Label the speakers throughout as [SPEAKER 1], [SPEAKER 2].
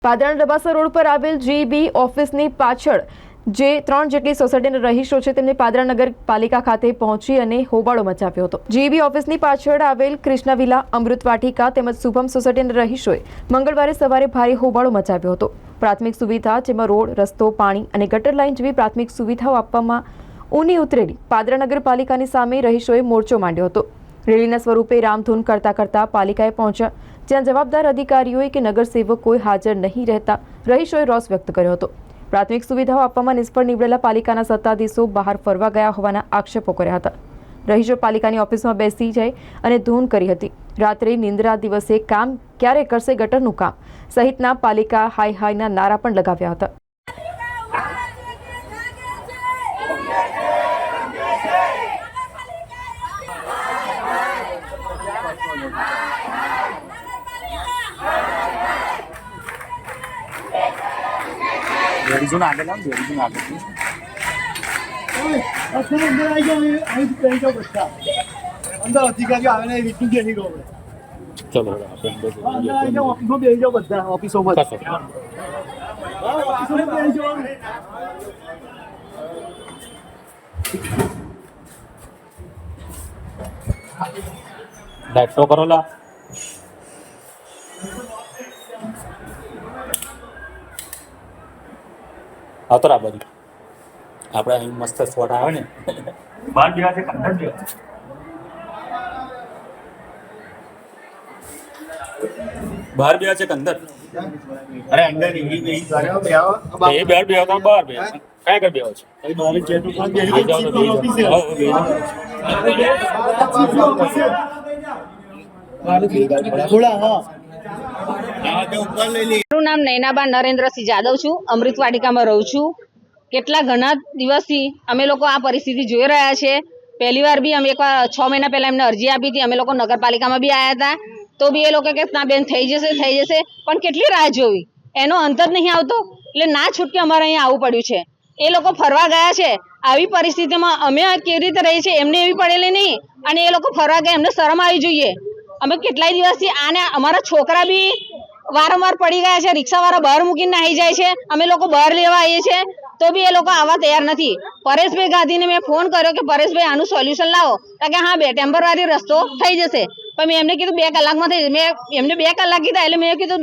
[SPEAKER 1] પાદરાના ડબાસા road પર આવેલ GB ઓફિસની પાછળ જે 3 જેટલી સોસાયટીના રહીશો છે તેમને પાદરા નગરપાલિકા ખાતે પહોંચી અને હોબાળો મચાવ્યો હતો। જીબી ઓફિસની પાછળ આવેલ કૃષ્ણ વિલા, અમૃત વાટિકા તેમજ શુભમ સોસાયટીના રહીશોએ મંગળવારે સવારે ભારે હોબાળો મચાવ્યો હતો। પ્રાથમિક સુવિધા જેમાં રોડ, રસ્તો, પાણી અને ગટર લાઇન જેવી પ્રાથમિક સુવિધાઓ આપવામાં ઊની ઉતરેલી પાદરા નગરપાલિકાની સામે રહીશોએ મોરચો માંડ્યો હતો। રેલીના સ્વરૂપે રામધૂન કરતા કરતા પાલિકાએ પહોંચ્યા, જ્યાં જવાબદાર અધિકારીઓએ કે નગરસેવક કોઈ હાજર નહીં રહેતા રહીશોએ રોષ વ્યક્ત કર્યો હતો। પ્રાથમિક સુવિધાઓ આપવામાં નિષ્ફળ નીવડેલા પાલિકાના સત્તાધીશો બહાર ફરવા ગયા હોવાના આક્ષેપો કર્યા હતા। રહીશો પાલિકાની ઓફિસમાં બેસી જાય અને ધૂન કરી હતી। રાત્રે નિંદ્રા દિવસે કામ ક્યારે કરશે ગટરનું કામ સહિતના પાલિકા હાય હાયના નારા પણ લગાવ્યા હતા।
[SPEAKER 2] રેડીઝોન આગળ આવ, રેડીઝોન આગળ
[SPEAKER 3] અસલ અંદર આવી જાવ, અહીં કહી જાવ બધા અંદર અધિકારીઓ આવે ને એ રીતનું બેસી ગયો આપણે।
[SPEAKER 2] ચલો
[SPEAKER 3] અંદર આવી જાવ, ઓફિસમાં બેસી જાવ બધા, ઓફિસોમાં જ. ઓફિસોમાં બેસી જાવ.
[SPEAKER 2] લાઈટ તો કરો લા। આવતો આ બાજુ આપણે અહીં મસ્ત સ્પોટ આવે ને બહાર ગયા છે કંદર ગયા બહાર ગયા છે કંદર અરે અંદર એ બહાર બે આવતા બહાર બે કાય કર બેવો છે એ બહાર જે તો પણ બેહી જાવ તો
[SPEAKER 3] થોડા હા
[SPEAKER 4] મારું નામ નૈનાબા નરેન્દ્રસિંહ જાદવ છું। અમૃત વાટિકામાં રહું છું। કેટલા ઘણા દિવસથી અમે લોકો આ પરિસ્થિતિ જોઈ રહ્યા છે। પહેલી વાર બી અમે એકવાર 6 મહિના પહેલા એમને અરજી આપી હતી। અમે લોકો નગરપાલિકામાં બી આવ્યા હતા, તો બી એ લોકો કે ના બેન થઈ જશે પણ કેટલી રાહ જોવી, એનો અંત જ નહીં આવતો। એટલે ના છૂટકે અમારે અહીંયા આવવું પડ્યું છે। એ લોકો ફરવા ગયા છે, આવી પરિસ્થિતિમાં અમે કેવી રીતે રહી છે એમને એવી પડેલી નહીં, અને એ લોકો ફરવા ગયા, એમને શરમ આવી જોઈએ। અમે કેટલાય દિવસથી આને અમારા છોકરા બી વારંવાર પડી ગયા છે, રિક્ષાવાળા બહાર મૂકીને નાહી જાય છે, અમે લોકો બહાર લેવા આવીએ છીએ તો બી એ લોકો આવવા તૈયાર નથી। પરેશભાઈ ગાંધીને મેં ફોન કર્યો કે પરેશભાઈ આનું સોલ્યુશન લાવો, તો કે હા ટેમ્પરરી રસ્તો થઈ જશે। પણ મેં એમને કીધું 2 કલાકમાં થઈ જશે। મેં એમને 2 કલાક કીધા, એટલે મેં કીધું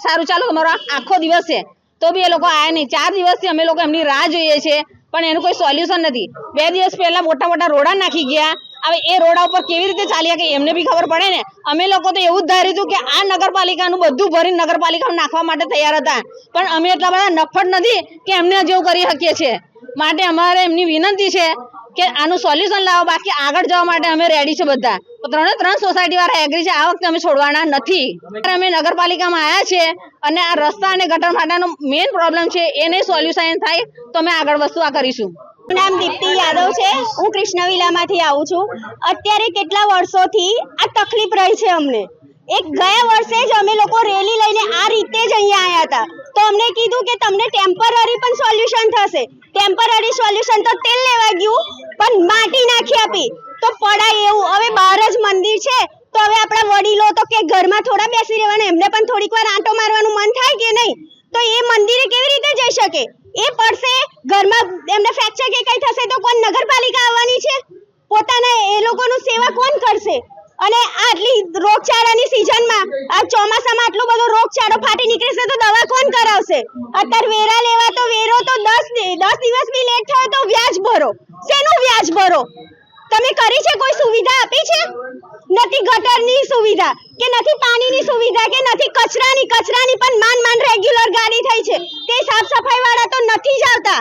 [SPEAKER 4] સારું ચાલો અમારો આખો દિવસ છે, તો બી એ લોકો આવ્યા નહીં। 4 દિવસથી અમે લોકો એમની રાહ જોઈએ છે, પણ એનું કોઈ સોલ્યુશન નથી। 2 દિવસ પહેલા મોટા મોટા રોડા નાખી ગયા, હવે એ રોડા ઉપર કેવી રીતે ચાલ્યા કે એમને બી ખબર પડે ને। અમે લોકો તો એવું જ ધાર્યું હતું કે આ નગરપાલિકાનું બધું ભરીને નગરપાલિકામાં નાખવા માટે તૈયાર હતા, પણ અમે એટલા બધા નફટ નથી કે એમને જેવું કરી શકીએ છીએ। માટે અમારે એમની વિનંતી છે કે આનું સોલ્યુશન લાવો, બાકી આગળ જવા માટે અમે રેડી છે બધા। તો 3 સોસાયટી વાળા એગ્રી છે, આ વખતે અમે છોડવાના નથી। અમે નગરપાલિકામાં આવ્યા છે અને આ રસ્તા અને ગટર માટેનો મેઇન પ્રોબ્લેમ છે, એને સોલ્યુશન થાય તો અમે આગળ વસ્તુ આ કરીશું।
[SPEAKER 5] નામ દીપ્તિ યાદવ છે, હું કૃષ્ણ વિલામાંથી આવું છું। અત્યારે કેટલા વર્ષોથી આ તકલીફ રહી છે અમને। ગયા વર્ષે જ અમે લોકો રેલી લઈને આ રીતે જ અહીંયા આવ્યા હતા, તો અમને કીધું કે તમને ટેમ્પરરી પણ સોલ્યુશન થશે। ટેમ્પરરી સોલ્યુશન તો તેલ લેવા ગયું, પણ માટી નાખી આપી તો પડાય એવું। હવે બહાર જ મંદિર છે, તો હવે આપણા વડીલો તો કે ઘરમાં થોડા બેસી રહેવાના, એમને પણ થોડીક વાર આંટો મારવાનું મન થાય કે નહીં, તો એ મંદિરે કેવી રીતે જઈ શકે? એ પડશે ઘરમાં, એમને ફ્રેક્ચર કે કઈ થશે તો કોણ નગરપાલિકા આવવાની છે? પોતાના એ લોકોનું સેવા કોણ કરશે? અને આટલી રોગચાળાની સિઝનમાં આ ચોમાસામાં આટલો બધો રોગચાળો ફાટી નીકળશે તો દવા કોણ કરાવશે? અત્યારે વેરા લેવા તો વેરો તો 10 દિવસ બી લેટ થયો તો વ્યાજ ભરો। શેનું વ્યાજ ભરો? તમે કરી છે કોઈ સુવિધા આપી છે? નથી ગટરની સુવિધા કે નથી પાણીની સુવિધા કે નથી કચરાની પણ માંડ રેગ્યુલર ગાડી થઈ છે, તે સાફ સફાઈ વાળા તો નથી જ આવતા,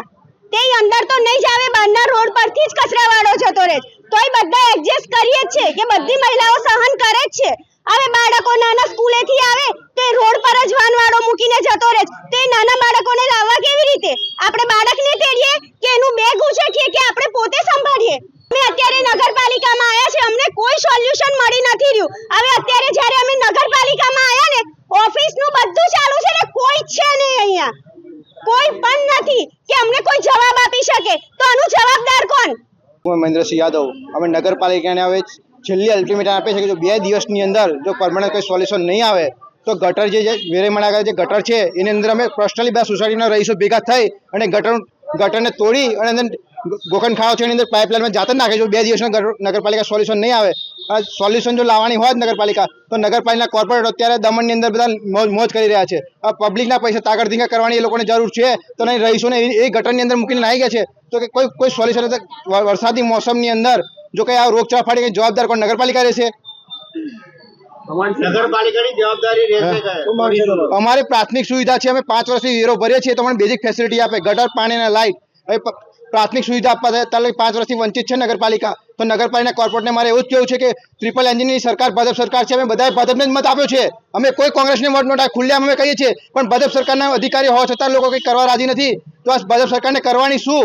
[SPEAKER 5] તે અંદર તો નહીં જ આવે, બહારના રોડ પરથી જ કચરાવાળો જતો રહે। તોય બધા એડજસ્ટ કરીએ જ છે કે બધી મહિલાઓ સહન કરે જ છે। હવે બાળકો નાના સ્કૂલેથી આવે તો એ રોડ પર જ વાનવાળો મૂકીને જતો રહે, તો એ નાના બાળકોને લાવવા કેવી રીતે? આપણે બાળકને તેડીએ કે એનું બેગ ઉચકીએ કે આપણે પોતે સંભાળીએ? અમે અત્યારે નગરપાલિકામાં આવ્યા છે, અમને કોઈ સોલ્યુશન મળી નથી રહ્યું। હવે અત્યારે જ્યારે અમે નગરપાલિકામાં આવ્યા ને, ઓફિસનું બધું ચાલુ છે ને કોઈ છે નહીં અહીંયા, કોઈ પણ નથી કે અમને કોઈ જવાબ આપી શકે, તો આનું જવાબદાર કોણ?
[SPEAKER 6] હું મહેન્દ્રસિંહ યાદવ। અમે નગરપાલિકાને હવે છેલ્લી અલ્ટિમેટમ આપે છે કે જો 2 દિવસની અંદર જો પરમનન્ટ કોઈ સોલ્યુશન નહીં આવે તો ગટર જે વેરેમણા આગળ જે ગટર છે એની અંદર અમે પર્સનલી બધા સોસાયટીના રહીશો ભેગા થઈ અને ગટરને તોડી અને અંદર ગોખંડ ખાડો છે એની અંદર પાઇપલાઇનમાં જાત જ નાખે છે. 2 દિવસમાં નગરપાલિકા સોલ્યુશન નહીં આવે. સોલ્યુશન જો લાવવાની હોય નગરપાલિકા તો નગરપાલિકા કોર્પોરેટ અત્યારે દમણની અંદર બધા મોજ કરી રહ્યા છે. પબ્લિકના પૈસા તાકડધીંગા કરવાની એ લોકોને જરૂર છે તો નહીં રહીશોને એ ગટરની અંદર મૂકીને નાહી ગયા છે. તો કે કોઈ સોલ્યુશન વરસાદી મોસમની અંદર જો કંઈ આ રોગચાળા ફાટી કંઈ જવાબદાર કોણ નગરપાલિકા રહેશે?
[SPEAKER 3] નગરપાલિકાની જવાબદારી રહેશે.
[SPEAKER 6] અમારી પ્રાથમિક સુવિધા છે. અમે 5 વર્ષથી વેરો ભરીએ છીએ તો અમને બેઝિક ફેસિલિટી આપે, ગટર, પાણી અને લાઇટ. હવે પ્રાથમિક સુવિધા આપવા ત્યારે 5 વર્ષથી વંચિત છે નગરપાલિકા. તો નગરપાલિકા કોર્પોરેટને મારે એવું જ કહેવું છે કે ટ્રિપલ એન્જિનની સરકાર ભાજપ સરકાર છે. અમે બધાએ ભાજપને જ મત આપ્યો છે. અમે કોઈ કોંગ્રેસને મત નોટા ખુલ્લેઆમ અમે કહીએ છીએ, પણ ભાજપ સરકારના અધિકારી હોવા છતાં લોકો કંઈ કરવા રાજી નથી. તો આ ભાજપ સરકારને કરવાની શું?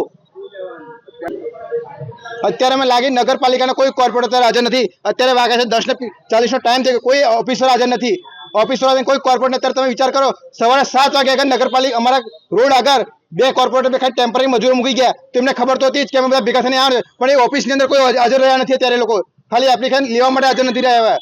[SPEAKER 6] અત્યારે અમે લાગી નગરપાલિકાના કોઈ કોર્પોરેટર હાજર નથી. અત્યારે વાગે છે 10:40 ટાઈમ છે, કોઈ ઓફિસર હાજર નથી. ઓફિસરો કોઈ કોર્પોરેટર અત્યારે તમે વિચાર કરો, સવારે 7 વાગે આગળ નગરપાલિકા અમારા રોડ આગળ 2 કોર્પોરેટર ખાલી ટેમ્પરરી મજૂરો મૂકી ગયા. તેમને ખબર તો હતી જ કે અમે બધા ભેગા થઈને આવે, પણ એ ઓફિસની અંદર કોઈ હાજર રહ્યા નથી. અત્યારે લોકો ખાલી એપ્લિકેશન લેવા માટે હાજર નથી રહ્યા.